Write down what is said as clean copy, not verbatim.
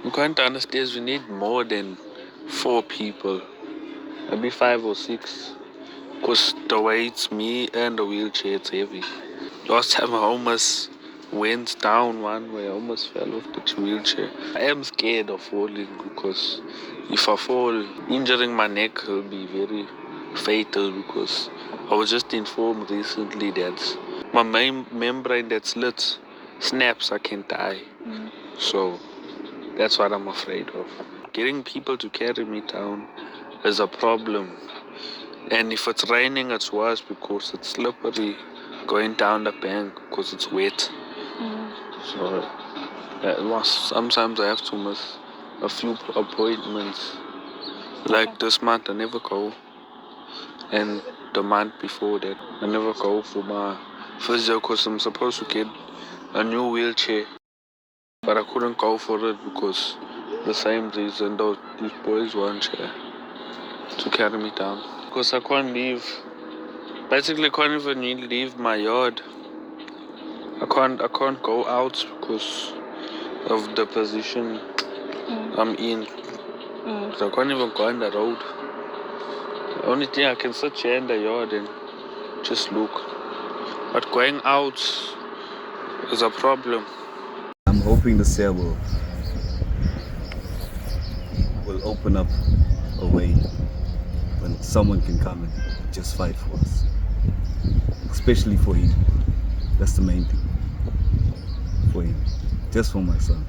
You can't understand, we need more than 4 people. Maybe 5 or 6. Because the way it's me and the wheelchair, it's heavy. Last time I almost went down one way, I almost fell off the wheelchair. I am scared of falling because if I fall, injuring my neck will be very fatal because I was just informed recently that my main membrane that slits snaps, I can die. So that's what I'm afraid of. Getting people to carry me down is a problem. And if it's raining, it's worse because it's slippery going down the bank because it's wet. So sometimes I have to miss a few appointments. Like this month, I never go. And the month before that, I never go for my physio because I'm supposed to get a new wheelchair. But I couldn't go for it because the same reason these boys want to carry me down. Because I can't leave. Basically, I can't even really leave my yard. I can't go out because of the position I'm in. So I can't even go on the road. The only thing I can sit here in the yard and just look. But going out is a problem. I'm hoping the year will open up a way when someone can come and just fight for us. Especially for him. That's the main thing. For him. Just for my son.